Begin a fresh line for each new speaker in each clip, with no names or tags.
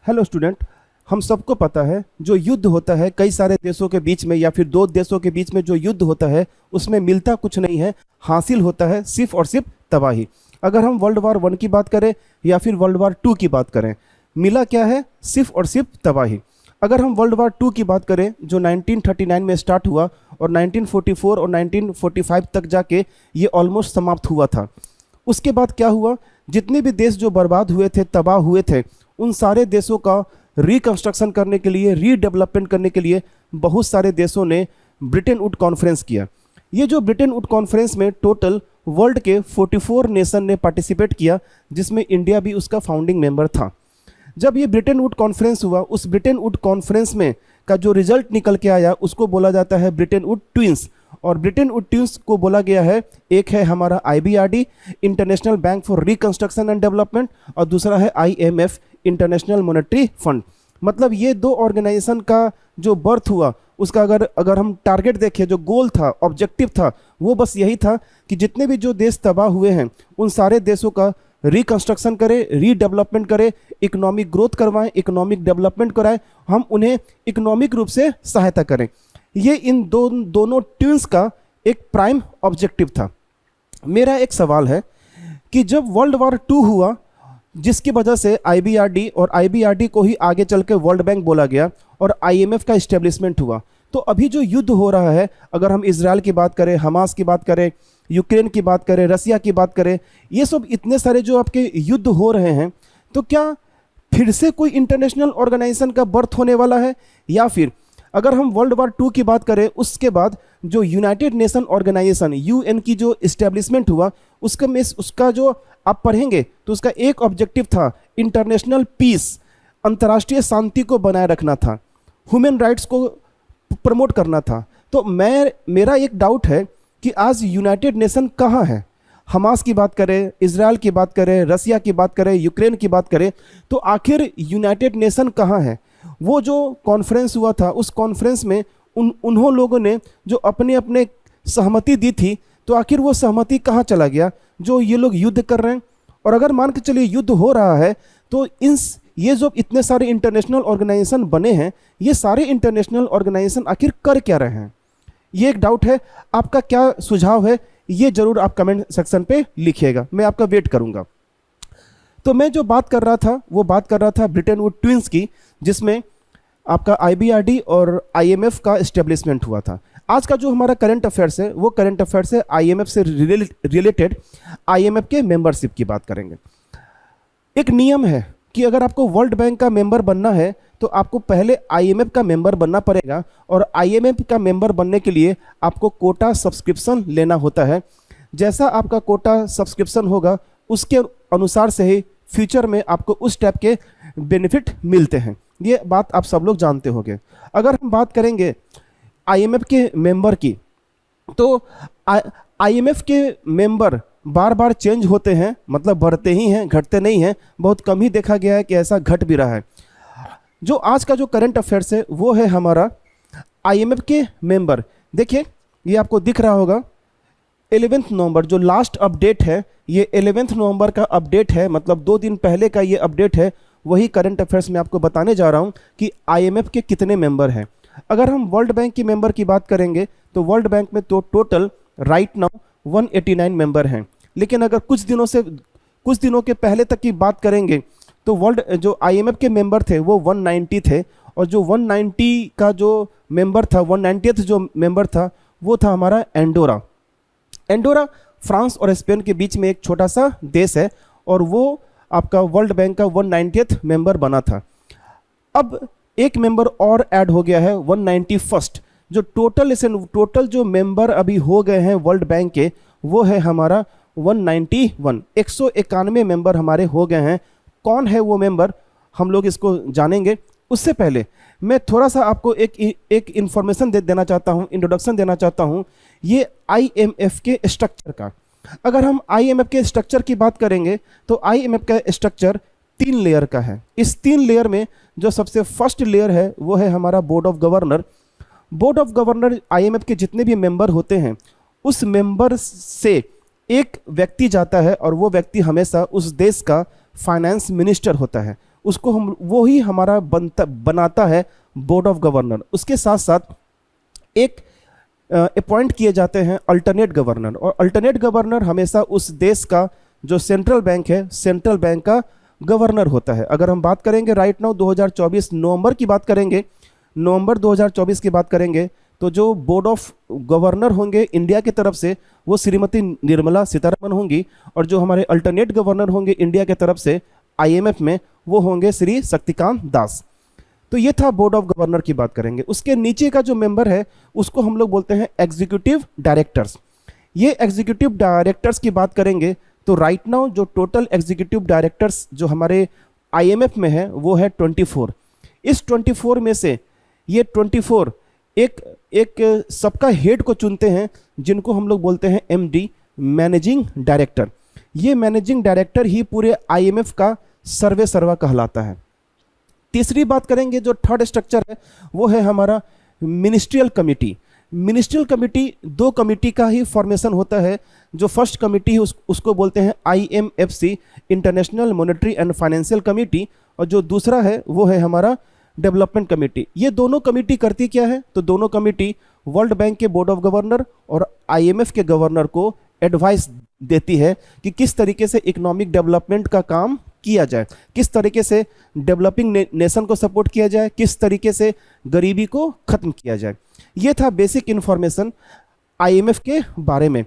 Hello student. हम सबको पता है जो युद्ध होता है कई सारे देशों के बीच में या फिर दो देशों के बीच में जो युद्ध होता है उसमें मिलता कुछ नहीं है, हासिल होता है सिर्फ और सिर्फ तबाही। अगर हम वर्ल्ड वार वन की बात करें या फिर वर्ल्ड वार टू की बात करें, मिला क्या है? सिर्फ और सिर्फ तबाही। अगर हम वर्ल्ड वार टू की बात करें जो 1939 में स्टार्ट हुआ और 1944 और 1945 तक जाके ये ऑलमोस्ट समाप्त हुआ था। उसके बाद क्या हुआ? जितने भी देश जो बर्बाद हुए थे, तबाह हुए थे, उन सारे देशों का रिकंस्ट्रक्शन करने के लिए, रीडेवलपमेंट करने के लिए बहुत सारे देशों ने ब्रिटेन वुड कॉन्फ्रेंस किया। ये जो ब्रिटेन वुड कॉन्फ्रेंस में टोटल वर्ल्ड के 44 नेशन ने पार्टिसिपेट किया, जिसमें इंडिया भी उसका फाउंडिंग मेंबर था। जब ये ब्रिटेन वुड कॉन्फ्रेंस हुआ, उस ब्रिटेन वुड कॉन्फ्रेंस में का जो रिजल्ट निकल के आया उसको बोला जाता है ब्रिटेन वुड ट्विंस। और ब्रिटेन वुड ट्विंस को बोला गया है, एक है हमारा IBRD, international bank for reconstruction and development, और दूसरा है IMF, इंटरनेशनल मॉनेटरी फंड। मतलब ये दो ऑर्गेनाइजेशन का जो बर्थ हुआ उसका अगर हम टारगेट देखें, जो गोल था, ऑब्जेक्टिव था, वो बस यही था कि जितने भी जो देश तबाह हुए हैं उन सारे देशों का रिकंस्ट्रक्शन करें, रीडेवलपमेंट करें, इकोनॉमिक ग्रोथ करवाएं, इकोनॉमिक डेवलपमेंट कराएं, हम उन्हें इकोनॉमिक रूप से सहायता करें। ये इन दोनों ट्विंस का एक प्राइम ऑब्जेक्टिव था। मेरा एक सवाल है कि जब वर्ल्ड वार टू हुआ, जिसकी वजह से IBRD और IBRD को ही आगे चल के वर्ल्ड बैंक बोला गया और IMF का इस्टेब्लिशमेंट हुआ, तो अभी जो युद्ध हो रहा है, अगर हम इजराइल की बात करें, हमास की बात करें, यूक्रेन की बात करें, रसिया की बात करें, ये सब इतने सारे जो आपके युद्ध हो रहे हैं, तो क्या फिर से कोई इंटरनेशनल ऑर्गेनाइजेशन का बर्थ होने वाला है? या फिर अगर हम वर्ल्ड वार टू की बात करें, उसके बाद जो यूनाइटेड नेशन ऑर्गेनाइजेशन UN की जो इस्टेब्लिशमेंट हुआ, उसका जो आप पढ़ेंगे तो उसका एक ऑब्जेक्टिव था इंटरनेशनल पीस, अंतर्राष्ट्रीय शांति को बनाए रखना था, ह्यूमन राइट्स को प्रमोट करना था। तो मेरा एक डाउट है कि आज यूनाइटेड नेशन कहाँ है? हमास की बात करें, इजराइल की बात करें, रसिया की बात करें, यूक्रेन की बात करें, तो आखिर यूनाइटेड नेशन कहाँ है? वो जो कॉन्फ्रेंस हुआ था, उस कॉन्फ्रेंस में उन्होंने लोगों ने जो अपने अपने सहमति दी थी, तो आखिर वो सहमति कहाँ चला गया जो ये लोग युद्ध कर रहे हैं? और अगर मान के चलिए युद्ध हो रहा है, तो ये जो इतने सारे इंटरनेशनल ऑर्गेनाइजेशन बने हैं, ये सारे इंटरनेशनल ऑर्गेनाइजेशन आखिर कर क्या रहे हैं? ये एक डाउट है। आपका क्या सुझाव है, ये जरूर आप कमेंट सेक्शन पे लिखिएगा, मैं आपका वेट करूंगा। तो मैं जो बात कर रहा था वो बात कर रहा था ब्रिटेन वुड ट्विंस की, जिसमें आपका IBRD और IMF का इस्टेब्लिशमेंट हुआ था। आज का जो हमारा करंट अफेयर्स है वो करंट अफेयर्स है IMF से रिलेटेड। IMF के मेंबरशिप की बात करेंगे। एक नियम है कि अगर आपको वर्ल्ड बैंक का मेंबर बनना है तो आपको पहले IMF का मेंबर बनना पड़ेगा, और IMF का मेंबर बनने के लिए आपको कोटा सब्सक्रिप्शन लेना होता है। जैसा आपका कोटा सब्सक्रिप्शन होगा उसके अनुसार से ही फ्यूचर में आपको उस टाइप के बेनिफिट मिलते हैं। ये बात आप सब लोग जानते होंगे। अगर हम बात करेंगे IMF के मेंबर की, तो IMF के मेंबर बार बार चेंज होते हैं, मतलब बढ़ते ही हैं, घटते नहीं हैं। बहुत कम ही देखा गया है कि ऐसा घट भी रहा है। जो आज का जो करंट अफेयर्स है वो है हमारा IMF के मेंबर। देखिए ये आपको दिख रहा होगा, 11 नवंबर जो लास्ट अपडेट है, ये 11 नवंबर का अपडेट है, मतलब 2 दिन पहले का ये अपडेट है। वही करंट अफेयर्स में आपको बताने जा रहा हूँ कि IMF के कितने मेंबर हैं। अगर हम वर्ल्ड बैंक की मेंबर की बात करेंगे तो वर्ल्ड बैंक में तो टोटल राइट नाउ 189 मेंबर हैं। लेकिन अगर कुछ दिनों के पहले तक की बात करेंगे तो वर्ल्ड जो IMF के मेंबर थे वो 190 थे, और जो 190 का जो मेंबर था, 190th जो मेंबर था वो था हमारा एंडोरा। एंडोरा फ्रांस और स्पेन के बीच में एक छोटा सा देश है, और वो आपका वर्ल्ड बैंक का 190th मेंबर बना था। अब एक मेंबर और ऐड हो गया है, 191st। जो टोटल जो मेंबर अभी हो गए हैं वर्ल्ड बैंक के, वो है हमारा 191। 191 मेंबर हमारे हो गए हैं। कौन है वो मेंबर, हम लोग इसको जानेंगे। उससे पहले मैं थोड़ा सा आपको एक इंफॉर्मेशन देना चाहता हूँ, इंट्रोडक्शन देना चाहता हूँ ये IMF के स्ट्रक्चर का। अगर हम IMF के स्ट्रक्चर की बात करेंगे तो IMF का स्ट्रक्चर 3 लेयर का है। इस 3 लेयर में जो सबसे फर्स्ट लेयर है वो है हमारा board of governor. Board of governor IMF के जितने भी मेंबर होते हैं, उस मेंबर से एक व्यक्ति जाता है, और वो व्यक्ति हमेशा उस देश का फाइनेंस मिनिस्टर होता है। उसको हम वो ही हमारा बनाता है बोर्ड ऑफ गवर्नर। उसके साथ साथ एक अपॉइंट किए जाते हैं अल्टरनेट गवर्नर, और अल्टरनेट गवर्नर हमेशा उस देश का जो सेंट्रल बैंक है, सेंट्रल बैंक का गवर्नर होता है। अगर हम बात करेंगे राइट नाउ 2024 नवंबर की बात करेंगे, नवंबर 2024 की बात करेंगे, तो जो बोर्ड ऑफ गवर्नर होंगे इंडिया की तरफ से वो श्रीमती निर्मला सीतारमण होंगी, और जो हमारे अल्टरनेट गवर्नर होंगे इंडिया की तरफ से आईएमएफ में वो होंगे श्री शक्तिकांत दास। तो ये था बोर्ड ऑफ गवर्नर की बात करेंगे। उसके नीचे का जो मेंबर है उसको हम लोग बोलते हैं एग्जीक्यूटिव डायरेक्टर्स। ये एग्जीक्यूटिव डायरेक्टर्स की बात करेंगे तो राइट नाउ जो टोटल एग्जीक्यूटिव डायरेक्टर्स जो हमारे आईएमएफ में है वो है 24। इस 24 में से ये 24 एक सबका हेड को चुनते हैं जिनको हम लोग बोलते हैं एमडी, मैनेजिंग डायरेक्टर। ये मैनेजिंग डायरेक्टर ही पूरे आईएमएफ का सर्वे सर्वा कहलाता है। तीसरी बात करेंगे, जो थर्ड स्ट्रक्चर है वो है हमारा मिनिस्ट्रियल कमिटी। मिनिस्ट्रियल कमिटी दो कमिटी का ही फॉर्मेशन होता है। जो फर्स्ट कमिटी है उसको बोलते हैं IMFC, international monetary and financial committee, और जो दूसरा है वो है हमारा डेवलपमेंट कमेटी। ये दोनों कमेटी करती क्या है, तो दोनों कमेटी वर्ल्ड बैंक के बोर्ड ऑफ गवर्नर और आईएमएफ के गवर्नर को एडवाइस देती है कि किस तरीके से इकोनॉमिक डेवलपमेंट का काम किया जाए, किस तरीके से डेवलपिंग नेशन को सपोर्ट किया जाए, किस तरीके से गरीबी को खत्म किया जाए। ये था बेसिक इन्फॉर्मेशन आईएमएफ के बारे में।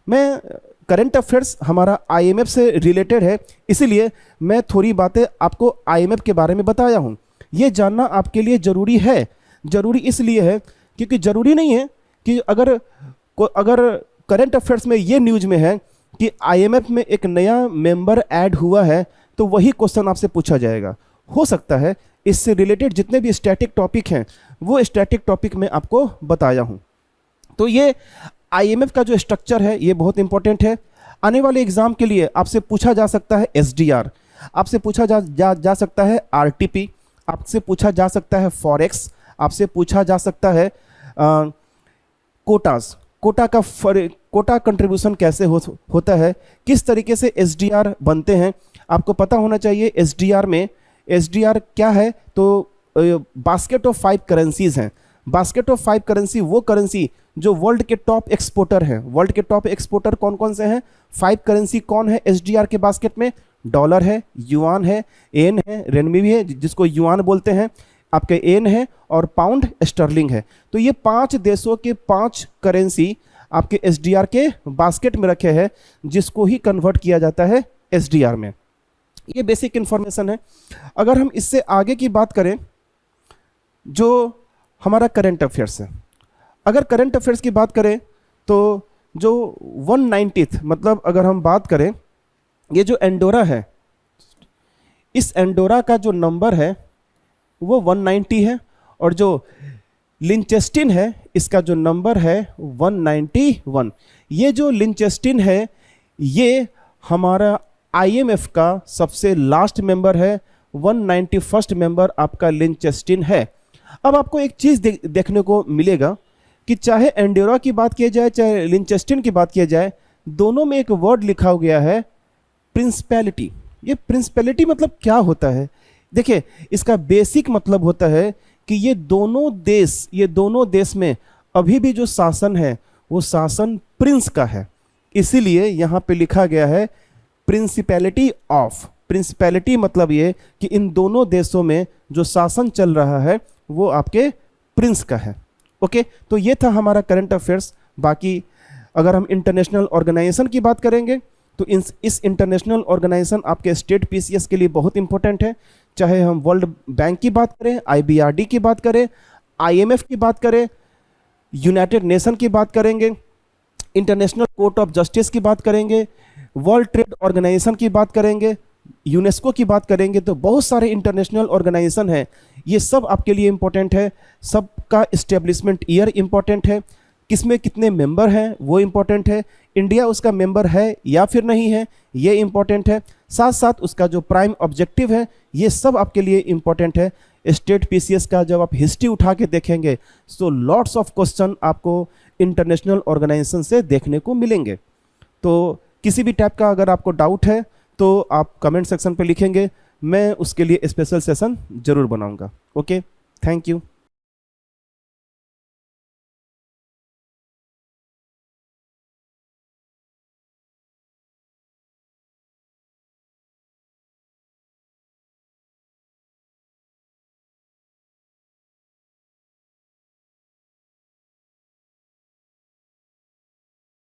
मैं करंट अफेयर्स हमारा आईएमएफ से रिलेटेड है, इसीलिए मैं थोड़ी बातें आपको आईएमएफ के बारे में बताया हूँ। ये जानना आपके लिए ज़रूरी है। ज़रूरी इसलिए है क्योंकि ज़रूरी नहीं है कि अगर करंट अफेयर्स में ये न्यूज़ में है कि आईएमएफ में एक नया मेंबर ऐड हुआ है तो वही क्वेश्चन आपसे पूछा जाएगा। हो सकता है इससे रिलेटेड जितने भी स्टैटिक टॉपिक हैं वो स्टैटिक टॉपिक में आपको बताया हूँ। तो ये आईएमएफ का जो स्ट्रक्चर है ये बहुत इंपॉर्टेंट है। आने वाले एग्जाम के लिए आपसे पूछा जा सकता है एसडीआर, आपसे पूछा जा सकता है आरटीपी, आपसे पूछा जा सकता है फॉरेक्स, आपसे पूछा जा सकता है कोटास, कोटा कंट्रीब्यूशन कैसे होता है, किस तरीके से एसडीआर बनते हैं, आपको पता होना चाहिए। एसडीआर क्या है, तो बास्केट ऑफ 5 करेंसीज हैं। बास्केट ऑफ 5 करेंसी वो करेंसी जो वर्ल्ड के टॉप एक्सपोर्टर हैं। वर्ल्ड के टॉप एक्सपोर्टर कौन कौन से हैं? 5 करेंसी कौन है एसडीआर के बास्केट में? डॉलर है, युआन है, एन है, रेनमी है जिसको युआन बोलते हैं, आपके एन है, और पाउंड स्टर्लिंग है। तो ये 5 देशों के 5 करेंसी आपके एसडीआर के बास्केट में रखे हैं जिसको ही कन्वर्ट किया जाता है एसडीआर में। ये बेसिक इंफॉर्मेशन है। अगर हम इससे आगे की बात करें, जो हमारा करंट अफेयर्स है, अगर करंट अफेयर्स की बात करें तो जो 190th मतलब अगर हम बात करें, ये जो एंडोरा है, इस एंडोरा का जो नंबर है वो 190 है, और जो लिंचेस्टिन है इसका जो नंबर है 191। ये जो लिंचेस्टिन है ये हमारा आईएमएफ का सबसे लास्ट मेंबर है, 191st मेंबर आपका लिंचेस्टिन है। अब आपको एक चीज़ देखने को मिलेगा कि चाहे एंडोरा की बात की जाए चाहे लिंचेस्टिन की बात की जाए, दोनों में एक वर्ड लिखा गया है प्रिंसिपैलिटी। ये प्रिंसिपैलिटी मतलब क्या होता है? देखिए, इसका बेसिक मतलब होता है कि ये दोनों देश में अभी भी जो शासन है वो शासन प्रिंस का है, इसीलिए यहाँ पे लिखा गया है प्रिंसिपैलिटी ऑफ। प्रिंसिपैलिटी मतलब ये कि इन दोनों देशों में जो शासन चल रहा है वो आपके प्रिंस का है। ओके, तो ये था हमारा करंट अफेयर्स। बाकी अगर हम इंटरनेशनल ऑर्गेनाइजेशन की बात करेंगे तो इस इंटरनेशनल ऑर्गेनाइजेशन आपके स्टेट पीसीएस के लिए बहुत इंपॉर्टेंट है। चाहे हम वर्ल्ड बैंक की बात करें, आईबीआरडी की बात करें, आईएमएफ की बात करें, यूनाइटेड नेशन की बात करेंगे, इंटरनेशनल कोर्ट ऑफ जस्टिस की बात करेंगे, वर्ल्ड ट्रेड ऑर्गेनाइजेशन की बात करेंगे, यूनेस्को की बात करेंगे, तो बहुत सारे इंटरनेशनल ऑर्गेनाइजेशन है। ये सब आपके लिए इंपॉर्टेंट है। सबका इस्टेब्लिशमेंट ईयर इंपॉर्टेंट है, किसमें कितने मेंबर हैं वो इंपॉर्टेंट है, इंडिया उसका मेंबर है या फिर नहीं है ये इंपॉर्टेंट है, साथ साथ उसका जो प्राइम ऑब्जेक्टिव है ये सब आपके लिए इंपॉर्टेंट है। स्टेट पीसीएस का जब आप हिस्ट्री उठा के देखेंगे तो लॉट्स ऑफ क्वेश्चन आपको इंटरनेशनल ऑर्गेनाइजेशन से देखने को मिलेंगे। तो किसी भी टाइप का अगर आपको डाउट है तो आप कमेंट सेक्शन पे लिखेंगे, मैं उसके लिए स्पेशल सेशन जरूर बनाऊंगा। Okay, thank you.